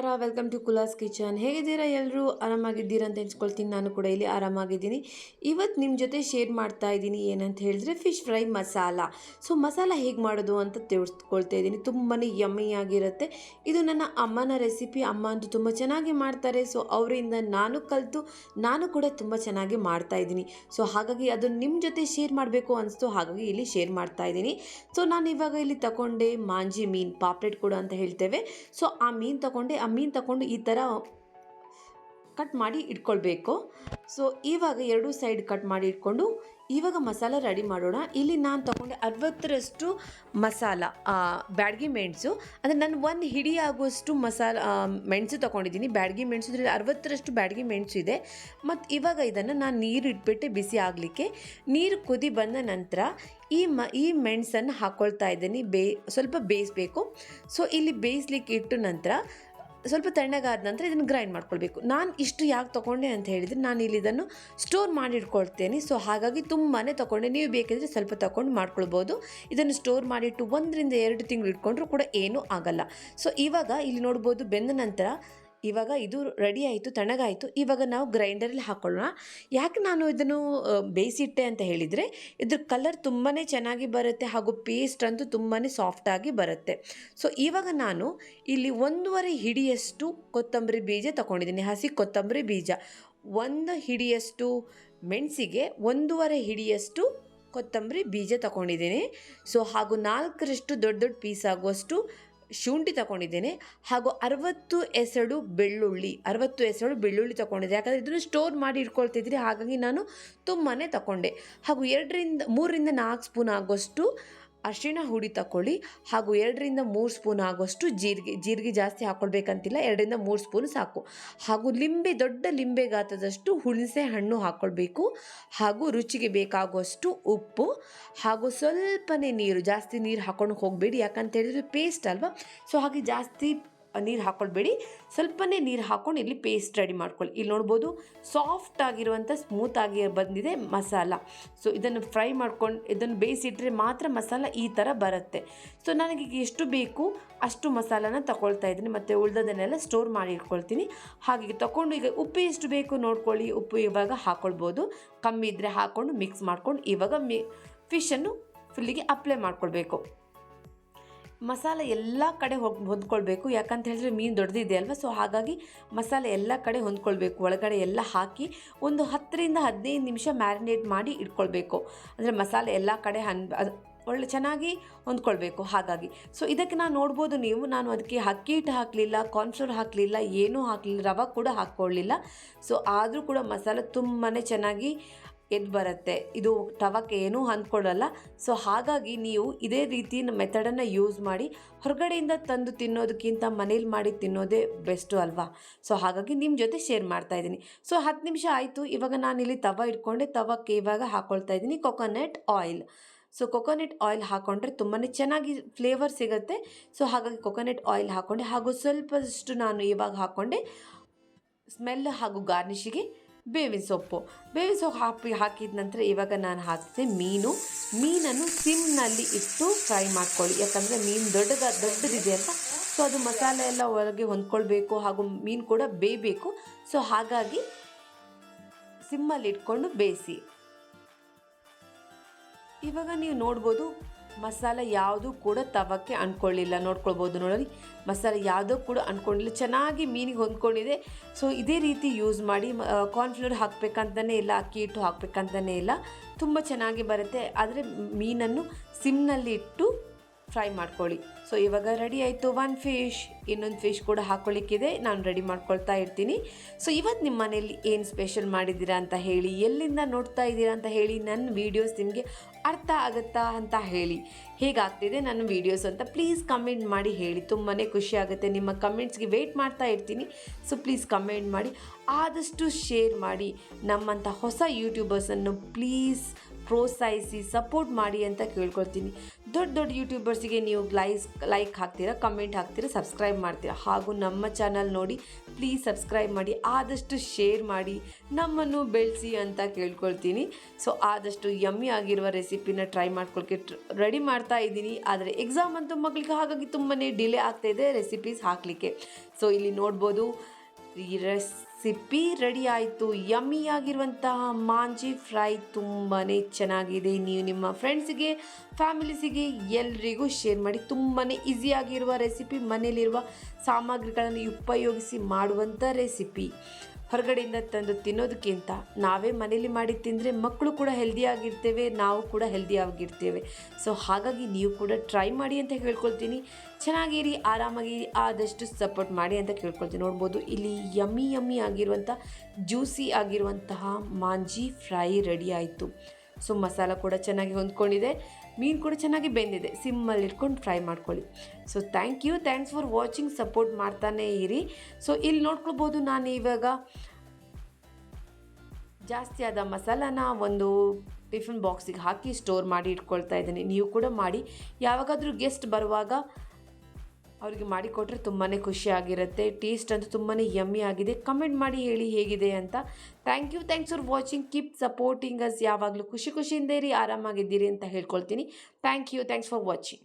ನಮಸ್ಕಾರ, welcome to ಕುಲಾಸ್ kitchen. ಹೇಗಿದ್ದೀರಾ? ಎಲ್ಲರೂ ಆರಾಮಾಗಿದ್ದೀರಾ ಅಂತ ಎನ್ಸ್ಕೊಳ್ತೀನಿ. ನಾನು ಕೂಡ ಇಲ್ಲಿ ಆರಾಮಾಗಿದ್ದೀನಿ. ಇವತ್ತು ನಿಮ್ಮ ಜೊತೆ ಶೇರ್ ಮಾಡ್ತಾ ಇದ್ದೀನಿ ಏನಂತ ಹೇಳಿದ್ರೆ fish fry masala. So masala ಹೇಗೆ ಮಾಡೋದು ಅಂತ ತಿಳಿಸ್ಕೊಳ್ತಾ ಇದ್ದೀನಿ. ತುಂಬಾ ಯಮ್ಮಿಯಾಗಿರುತ್ತೆ. ಇದು ನನ್ನ ಅಮ್ಮನ ರೆಸಿಪಿ. ಅಮ್ಮ ಅಂತೂ ತುಂಬ ಚೆನ್ನಾಗಿ ಮಾಡ್ತಾರೆ. ಸೊ ಅವರಿಂದ ನಾನು ಕಲಿತು ನಾನು ಕೂಡ ತುಂಬ ಚೆನ್ನಾಗಿ ಮಾಡ್ತಾ ಇದ್ದೀನಿ. ಸೊ ಹಾಗಾಗಿ ಅದನ್ನು ನಿಮ್ಮ ಜೊತೆ ಶೇರ್ ಮಾಡಬೇಕು ಅನಿಸ್ತು, ಹಾಗಾಗಿ ಇಲ್ಲಿ ಶೇರ್ ಮಾಡ್ತಾ ಇದ್ದೀನಿ. ಸೊ ನಾನು ಇವಾಗ ಇಲ್ಲಿ ತಗೊಂಡೆ ಮಾಂಜಿ ಮೀನು, ಪಾಪ್ಲೆಟ್ ಕೂಡ ಅಂತ ಹೇಳ್ತೇವೆ. ಸೊ ಆ ಮೀನು ತಗೊಂಡು ಈ ಥರ ಕಟ್ ಮಾಡಿ ಇಟ್ಕೊಳ್ಬೇಕು. ಸೊ ಇವಾಗ ಎರಡೂ ಸೈಡ್ ಕಟ್ ಮಾಡಿ ಇಟ್ಕೊಂಡು ಇವಾಗ ಮಸಾಲ ರೆಡಿ ಮಾಡೋಣ. ಇಲ್ಲಿ ನಾನು ತಗೊಂಡೆ 60ರಷ್ಟು ಮಸಾಲ ಬ್ಯಾಡಗಿ ಮೆಣಸು, ಅಂದರೆ ನಾನು ಒಂದು ಹಿಡಿ ಆಗುವಷ್ಟು ಮೆಣಸು ತೊಗೊಂಡಿದ್ದೀನಿ. ಬ್ಯಾಡಗಿ ಮೆಣಸು ಇದರಲ್ಲಿ 60ರಷ್ಟು ಬ್ಯಾಡಗಿ ಮೆಣಸು ಇದೆ. ಮತ್ತು ಇವಾಗ ಇದನ್ನು ನಾನು ನೀರು ಇಟ್ಬಿಟ್ಟು ಬಿಸಿ ಆಗಲಿಕ್ಕೆ, ನೀರು ಕುದಿ ಬಂದ ನಂತರ ಈ ಮೆಣಸನ್ನು ಹಾಕ್ಕೊಳ್ತಾ ಇದ್ದೀನಿ. ಸ್ವಲ್ಪ ಬೇಯಿಸಬೇಕು. ಸೊ ಇಲ್ಲಿ ಬೇಯಿಸ್ಲಿಕ್ಕೆ ಇಟ್ಟು ನಂತರ ಸ್ವಲ್ಪ ತಣ್ಣಗಾದ ನಂತರ ಇದನ್ನು ಗ್ರೈಂಡ್ ಮಾಡ್ಕೊಳ್ಬೇಕು. ನಾನು ಇಷ್ಟು ಯಾಕೆ ತೊಗೊಂಡೆ ಅಂತ ಹೇಳಿದರೆ, ನಾನು ಇಲ್ಲಿ ಇದನ್ನು ಸ್ಟೋರ್ ಮಾಡಿ ಇಟ್ಕೊಳ್ತೇನೆ. ಸೊ ಹಾಗಾಗಿ ತುಂಬಾ ತೊಗೊಂಡೆ. ನೀವು ಬೇಕಿದ್ರೆ ಸ್ವಲ್ಪ ತೊಗೊಂಡು ಮಾಡ್ಕೊಳ್ಬೋದು. ಇದನ್ನು ಸ್ಟೋರ್ ಮಾಡಿಟ್ಟು 1 ರಿಂದ 2 ತಿಂಗಳು ಇಟ್ಕೊಂಡ್ರೂ ಕೂಡ ಏನೂ ಆಗಲ್ಲ. ಸೊ ಇವಾಗ ಇಲ್ಲಿ ನೋಡ್ಬೋದು, ಬೆಂದ ನಂತರ ಇವಾಗ ಇದು ರೆಡಿ ಆಯಿತು, ತಣ್ಣಗಾಯಿತು. ಇವಾಗ ನಾವು ಗ್ರೈಂಡರಲ್ಲಿ ಹಾಕ್ಕೊಳ್ಳೋಣ. ಯಾಕೆ ನಾನು ಇದನ್ನು ಬೇಯಿಸಿಟ್ಟೆ ಅಂತ ಹೇಳಿದರೆ, ಇದ್ರ ಕಲರ್ ತುಂಬಾ ಚೆನ್ನಾಗಿ ಬರುತ್ತೆ ಹಾಗೂ ಪೇಸ್ಟ್ ಅಂತೂ ತುಂಬಾ ಸಾಫ್ಟಾಗಿ ಬರುತ್ತೆ. ಸೊ ಇವಾಗ ನಾನು ಇಲ್ಲಿ 1.5 ಹಿಡಿಯಷ್ಟು ಕೊತ್ತಂಬರಿ ಬೀಜ ತಗೊಂಡಿದ್ದೀನಿ, ಹಸಿ ಕೊತ್ತಂಬರಿ ಬೀಜ. 1 ಹಿಡಿಯಷ್ಟು ಮೆಣಸಿಗೆ 1.5 ಹಿಡಿಯಷ್ಟು ಕೊತ್ತಂಬರಿ ಬೀಜ ತಗೊಂಡಿದ್ದೀನಿ. ಸೊ ಹಾಗೂ 4ರಷ್ಟು ದೊಡ್ಡ ಪೀಸ್ ಆಗುವಷ್ಟು ಶುಂಠಿ ತಗೊಂಡಿದ್ದೇನೆ. ಹಾಗೂ 60 ಎಸಳು ಬೆಳ್ಳುಳ್ಳಿ ತಗೊಂಡಿದ್ದೆ. ಯಾಕಂದರೆ ಇದನ್ನು ಸ್ಟೋರ್ ಮಾಡಿ ಇಟ್ಕೊಳ್ತಿದ್ರಿ, ಹಾಗಾಗಿ ನಾನು ತುಂಬಾ ತಗೊಂಡೆ. ಹಾಗೂ 3 ರಿಂದ 4 ಸ್ಪೂನ್ ಆಗುವಷ್ಟು ಅರಿಶಿಣ ಹುಡಿ ತಗೊಳ್ಳಿ. ಹಾಗೂ 2 ರಿಂದ 3 ಸ್ಪೂನ್ ಆಗುವಷ್ಟು ಜೀರಿಗೆ ಜಾಸ್ತಿ ಹಾಕ್ಕೊಳ್ಬೇಕಂತಿಲ್ಲ, 2 ರಿಂದ 3 ಸ್ಪೂನ್ ಸಾಕು. ಹಾಗೂ ದೊಡ್ಡ ಲಿಂಬೆ ಗಾತ್ರದಷ್ಟು ಹುಣಸೆ ಹಣ್ಣು ಹಾಕ್ಕೊಳ್ಬೇಕು. ಹಾಗೂ ರುಚಿಗೆ ಬೇಕಾಗುವಷ್ಟು ಉಪ್ಪು, ಹಾಗೂ ಸ್ವಲ್ಪನೇ ನೀರು. ಜಾಸ್ತಿ ನೀರು ಹಾಕ್ಕೊಂಡು ಹೋಗಬೇಡಿ, ಯಾಕಂತ ಹೇಳಿದ್ರೆ ಪೇಸ್ಟ್ ಅಲ್ವಾ. ಸೊ ಹಾಗೆ ಜಾಸ್ತಿ ನೀರು ಹಾಕ್ಕೊಳ್ಬೇಡಿ, ಸ್ವಲ್ಪನೇ ನೀರು ಹಾಕ್ಕೊಂಡು ಇಲ್ಲಿ ಪೇಸ್ಟ್ ರೆಡಿ ಮಾಡ್ಕೊಳ್ಳಿ. ಇಲ್ಲಿ ನೋಡ್ಬೋದು, ಸಾಫ್ಟ್ ಆಗಿರುವಂಥ ಸ್ಮೂತ್ ಆಗಿ ಬಂದಿದೆ ಮಸಾಲ. ಸೊ ಇದನ್ನು ಫ್ರೈ ಮಾಡ್ಕೊಂಡು ಇದನ್ನು ಬೇಯಿಸಿಟ್ರೆ ಮಾತ್ರ ಮಸಾಲ ಈ ಥರ ಬರುತ್ತೆ. ಸೊ ನನಗೆ ಎಷ್ಟು ಬೇಕು ಅಷ್ಟು ಮಸಾಲಾನ ತಗೊಳ್ತಾ ಇದ್ದೀನಿ, ಮತ್ತು ಉಳಿದದನ್ನೆಲ್ಲ ಸ್ಟೋರ್ ಮಾಡಿ ಇಟ್ಕೊಳ್ತೀನಿ. ಹಾಗೆ ತಗೊಂಡು ಈಗ ಉಪ್ಪು ಎಷ್ಟು ಬೇಕು ನೋಡ್ಕೊಳ್ಳಿ. ಉಪ್ಪು ಇವಾಗ ಹಾಕ್ಕೊಳ್ಬೋದು, ಕಮ್ಮಿ ಇದ್ದರೆ ಹಾಕ್ಕೊಂಡು ಮಿಕ್ಸ್ ಮಾಡ್ಕೊಂಡು ಇವಾಗ ಫಿಶನ್ನು ಫುಲ್ಲಿಗೆ ಅಪ್ಲೈ ಮಾಡ್ಕೊಳ್ಬೇಕು. ಮಸಾಲೆ ಎಲ್ಲ ಕಡೆ ಹೊಂದ್ಕೊಳ್ಬೇಕು, ಯಾಕಂತ ಹೇಳಿದ್ರೆ ಮೀನು ದೊಡ್ಡದಿದೆ ಅಲ್ವಾ. ಸೊ ಹಾಗಾಗಿ ಮಸಾಲೆ ಎಲ್ಲ ಕಡೆ ಹೊಂದ್ಕೊಳ್ಬೇಕು. ಒಳಗಡೆ ಎಲ್ಲ ಹಾಕಿ ಒಂದು 10 ರಿಂದ 15 ನಿಮಿಷ ಮ್ಯಾರಿನೇಟ್ ಮಾಡಿ ಇಟ್ಕೊಳ್ಬೇಕು. ಅಂದರೆ ಮಸಾಲೆ ಎಲ್ಲ ಕಡೆ ಒಳ್ಳೆ ಚೆನ್ನಾಗಿ ಹೊಂದ್ಕೊಳ್ಬೇಕು. ಹಾಗಾಗಿ ಸೊ ಇದಕ್ಕೆ ನಾನು ನೋಡ್ಬೋದು ನೀವು, ನಾನು ಅದಕ್ಕೆ ಅಕ್ಕಿ ಹಿಟ್ಟು ಹಾಕಲಿಲ್ಲ, ಕಾರ್ನ್ಫ್ಲೋರ್ ಹಾಕಲಿಲ್ಲ, ಏನೂ ಹಾಕಲಿಲ್ಲ, ರವೆ ಕೂಡ ಹಾಕ್ಕೊಳ್ಳಿಲ್ಲ. ಸೊ ಆದರೂ ಕೂಡ ಮಸಾಲೆ ತುಂಬಾ ಚೆನ್ನಾಗಿ ಎದ್ದು ಬರುತ್ತೆ. ಇದು ತವಕ್ಕೆ ಏನೂ ಹೊಂದ್ಕೊಳ್ಳಲ್ಲ. ಸೊ ಹಾಗಾಗಿ ನೀವು ಇದೇ ರೀತಿ ಮೆಥಡನ್ನು ಯೂಸ್ ಮಾಡಿ. ಹೊರಗಡೆಯಿಂದ ತಂದು ತಿನ್ನೋದಕ್ಕಿಂತ ಮನೇಲಿ ಮಾಡಿ ತಿನ್ನೋದೇ ಬೆಸ್ಟು ಅಲ್ವಾ. ಸೊ ಹಾಗಾಗಿ ನಿಮ್ಮ ಜೊತೆ ಶೇರ್ ಮಾಡ್ತಾ ಇದ್ದೀನಿ. ಸೊ 10 ನಿಮಿಷ ಆಯಿತು. ಇವಾಗ ನಾನಿಲ್ಲಿ ತವಕ್ಕೆ ಇವಾಗ ಹಾಕ್ಕೊಳ್ತಾ ಇದ್ದೀನಿ coconut oil. So coconut oil ಹಾಕ್ಕೊಂಡ್ರೆ ತುಂಬಾ ಚೆನ್ನಾಗಿ ಫ್ಲೇವರ್ ಸಿಗುತ್ತೆ. ಸೊ ಹಾಗಾಗಿ ಕೊಕೊನಟ್ ಆಯಿಲ್ ಹಾಕ್ಕೊಂಡೆ. ಹಾಗೂ ಸ್ವಲ್ಪಷ್ಟು ನಾನು ಇವಾಗ ಹಾಕ್ಕೊಂಡೆ ಸ್ಮೆಲ್ ಹಾಗೂ ಗಾರ್ನಿಷಿಗೆ ಬೇವಿನ ಸೊಪ್ಪು ಹಾಕಿದ ನಂತರ ಇವಾಗ ನಾನು ಹಾಕಿದೆ ಮೀನನ್ನು ಸಿಮ್ನಲ್ಲಿ ಇಟ್ಟು ಫ್ರೈ ಮಾಡ್ಕೊಳ್ಳಿ. ಯಾಕಂದರೆ ಮೀನು ದೊಡ್ಡದಿದೆ ಅಂತ. ಸೊ ಅದು ಮಸಾಲೆ ಎಲ್ಲ ಒಳಗೆ ಹೊಂದ್ಕೊಳ್ಬೇಕು, ಹಾಗೂ ಮೀನು ಕೂಡ ಬೇಯಬೇಕು. ಸೊ ಹಾಗಾಗಿ ಸಿಮ್ಮಲ್ಲಿ ಇಟ್ಕೊಂಡು ಬೇಯಿಸಿ. ಇವಾಗ ನೀವು ನೋಡ್ಬೋದು, ಮಸಾಲೆ ಯಾವುದೂ ಕೂಡ ತವಕ್ಕೆ ಅಂದ್ಕೊಳ್ಳಿಲ್ಲ. ನೋಡ್ಕೊಳ್ಬೋದು ನೋಡಿ, ಮಸಾಲೆ ಯಾವುದೂ ಕೂಡ ಅಂದ್ಕೊಂಡಿಲ್ಲ, ಚೆನ್ನಾಗಿ ಮೀನಿಗೆ ಹೊಂದ್ಕೊಂಡಿದೆ. ಸೊ ಇದೇ ರೀತಿ ಯೂಸ್ ಮಾಡಿ. ಕಾರ್ನ್ಫ್ಲೋರ್ ಹಾಕಬೇಕಂತಲೇ ಇಲ್ಲ, ಅಕ್ಕಿ ಹಿಟ್ಟು ಹಾಕಬೇಕಂತಲೇ ಇಲ್ಲ, ತುಂಬ ಚೆನ್ನಾಗಿ ಬರುತ್ತೆ. ಆದರೆ ಮೀನನ್ನು ಸಿಮ್ನಲ್ಲಿ ಇಟ್ಟು ಫ್ರೈ ಮಾಡ್ಕೊಳ್ಳಿ. ಸೊ ಇವಾಗ ರೆಡಿ ಆಯಿತು ಒಂದು ಫಿಶ್. ಇನ್ನೊಂದು ಫಿಶ್ ಕೂಡ ಹಾಕ್ಕೊಳ್ಳಿಕ್ಕಿದೆ, ನಾನು ರೆಡಿ ಮಾಡ್ಕೊಳ್ತಾ ಇರ್ತೀನಿ. ಸೊ ಇವತ್ತು ನಿಮ್ಮ ಮನೆಯಲ್ಲಿ ಏನು ಸ್ಪೆಷಲ್ ಮಾಡಿದ್ದೀರಾ ಅಂತ ಹೇಳಿ, ಎಲ್ಲಿಂದ ನೋಡ್ತಾ ಇದ್ದೀರಾ ಅಂತ ಹೇಳಿ, ನನ್ನ ವೀಡಿಯೋಸ್ ನಿಮಗೆ ಅರ್ಥ ಆಗುತ್ತಾ ಅಂತ ಹೇಳಿ, ಹೇಗಾಗ್ತಿದೆ ನನ್ನ ವೀಡಿಯೋಸ್ ಅಂತ ಪ್ಲೀಸ್ ಕಮೆಂಟ್ ಮಾಡಿ ಹೇಳಿ. ತುಂಬಾ ಖುಷಿ ಆಗುತ್ತೆ. ನಿಮ್ಮ ಕಮೆಂಟ್ಸ್ಗೆ ವೆಯ್ಟ್ ಮಾಡ್ತಾ ಇರ್ತೀನಿ. ಸೊ ಪ್ಲೀಸ್ ಕಮೆಂಟ್ ಮಾಡಿ, ಆದಷ್ಟು ಶೇರ್ ಮಾಡಿ. ನಮ್ಮಂಥ ಹೊಸ ಯೂಟ್ಯೂಬರ್ಸನ್ನು ಪ್ಲೀಸ್ ಪ್ರೋತ್ಸಾಹಿಸಿ, ಸಪೋರ್ಟ್ ಮಾಡಿ ಅಂತ ಕೇಳ್ಕೊಳ್ತೀನಿ. ದೊಡ್ಡ ಯೂಟ್ಯೂಬರ್ಸಿಗೆ ನೀವು ಲೈಕ್ ಹಾಕ್ತೀರಾ, ಕಮೆಂಟ್ ಹಾಕ್ತೀರಾ, ಸಬ್ಸ್ಕ್ರೈಬ್ ಮಾಡ್ತೀರಾ. ಹಾಗೂ ನಮ್ಮ ಚಾನಲ್ ನೋಡಿ ಪ್ಲೀಸ್ ಸಬ್ಸ್ಕ್ರೈಬ್ ಮಾಡಿ, ಆದಷ್ಟು ಶೇರ್ ಮಾಡಿ, ನಮ್ಮನ್ನು ಬೆಳೆಸಿ ಅಂತ ಕೇಳ್ಕೊಳ್ತೀನಿ. ಸೊ ಆದಷ್ಟು ಯಮ್ಮಿ ಆಗಿರುವ ರೆಸಿಪಿನ ಟ್ರೈ ಮಾಡ್ಕೊಳ್ಕೆ ರೆಡಿ ಮಾಡ್ತಾ ಇದ್ದೀನಿ. ಆದರೆ ಎಕ್ಸಾಮ್ ಅಂತೂ ಮಕ್ಕಳಿಗೆ, ಹಾಗಾಗಿ ತುಂಬಾ ಡಿಲೇ ಆಗ್ತಾಯಿದೆ ರೆಸಿಪೀಸ್ ಹಾಕಲಿಕ್ಕೆ. ಸೊ ಇಲ್ಲಿ ನೋಡ್ಬೋದು ಈ ರೆಸಿಪಿ ರೆಡಿ ಆಯಿತು. ಯಮ್ಮಿ ಆಗಿರುವಂತಹ ಮಾಂಜಿ ಫ್ರೈ ತುಂಬಾ ಚೆನ್ನಾಗಿದೆ. ನೀವು ನಿಮ್ಮ ಫ್ರೆಂಡ್ಸಿಗೆ, ಫ್ಯಾಮಿಲೀಸಿಗೆ ಎಲ್ರಿಗೂ ಶೇರ್ ಮಾಡಿ. ತುಂಬಾ ಈಸಿಯಾಗಿರುವ ರೆಸಿಪಿ, ಮನೆಯಲ್ಲಿರುವ ಸಾಮಗ್ರಿಗಳನ್ನು ಉಪಯೋಗಿಸಿ ಮಾಡುವಂಥ ರೆಸಿಪಿ. ಹೊರಗಡೆಯಿಂದ ತಂದು ತಿನ್ನೋದಕ್ಕಿಂತ ನಾವೇ ಮನೇಲಿ ಮಾಡಿ ತಿಂದರೆ ಮಕ್ಕಳು ಕೂಡ ಹೆಲ್ದಿಯಾಗಿರ್ತೇವೆ, ನಾವು ಕೂಡ ಹೆಲ್ದಿಯಾಗಿರ್ತೇವೆ. ಸೊ ಹಾಗಾಗಿ ನೀವು ಕೂಡ ಟ್ರೈ ಮಾಡಿ ಅಂತ ಕೇಳ್ಕೊಳ್ತೀನಿ. ಚೆನ್ನಾಗಿರಿ, ಆರಾಮಾಗಿರಿ, ಆದಷ್ಟು ಸಪೋರ್ಟ್ ಮಾಡಿ ಅಂತ ಕೇಳ್ಕೊಳ್ತೀನಿ. ನೋಡ್ಬೋದು ಇಲ್ಲಿ ಯಮ್ಮಿ ಆಗಿರುವಂಥ ಜ್ಯೂಸಿ ಆಗಿರುವಂತಹ ಮಾಂಜಿ ಫ್ರೈ ರೆಡಿ ಆಯಿತು. ಸೊ ಮಸಾಲ ಕೂಡ ಚೆನ್ನಾಗಿ ಹೊಂದ್ಕೊಂಡಿದೆ, ಮೀನು ಕೂಡ ಚೆನ್ನಾಗಿ ಬೆಂದಿದೆ. ಸಿಮ್ಮಲ್ಲಿ ಇಟ್ಕೊಂಡು ಫ್ರೈ ಮಾಡ್ಕೊಳ್ಳಿ. So thanks for watching. Support ಮಾಡ್ತಾನೇ ಇರಿ. ಸೊ ಇಲ್ಲಿ ನೋಡ್ಕೊಳ್ಬೋದು, ನಾನು ಇವಾಗ ಜಾಸ್ತಿ ಆದ ಮಸಾಲಾನ ಒಂದು ಟಿಫಿನ್ ಬಾಕ್ಸಿಗೆ ಹಾಕಿ ಸ್ಟೋರ್ ಮಾಡಿ ಇಟ್ಕೊಳ್ತಾ ಇದ್ದೀನಿ. ನೀವು ಕೂಡ ಮಾಡಿ, ಯಾವಾಗಾದರೂ ಗೆಸ್ಟ್ ಬರುವಾಗ ಅವರಿಗೆ ಮಾಡಿಕೊಟ್ರೆ ತುಂಬಾ ಖುಷಿಯಾಗಿರುತ್ತೆ. ಟೇಸ್ಟ್ ಅಂತೂ ತುಂಬಾ ಯಮ್ಮಿ ಆಗಿದೆ. ಕಮೆಂಟ್ ಮಾಡಿ ಹೇಳಿ ಹೇಗಿದೆ ಅಂತ. Thanks for watching. Keep supporting us. ಯಾವಾಗಲೂ ಖುಷಿಯಿಂದ ಇರಿ, ಆರಾಮಾಗಿದ್ದೀರಿ ಅಂತ ಹೇಳ್ಕೊಳ್ತೀನಿ. Thanks for watching.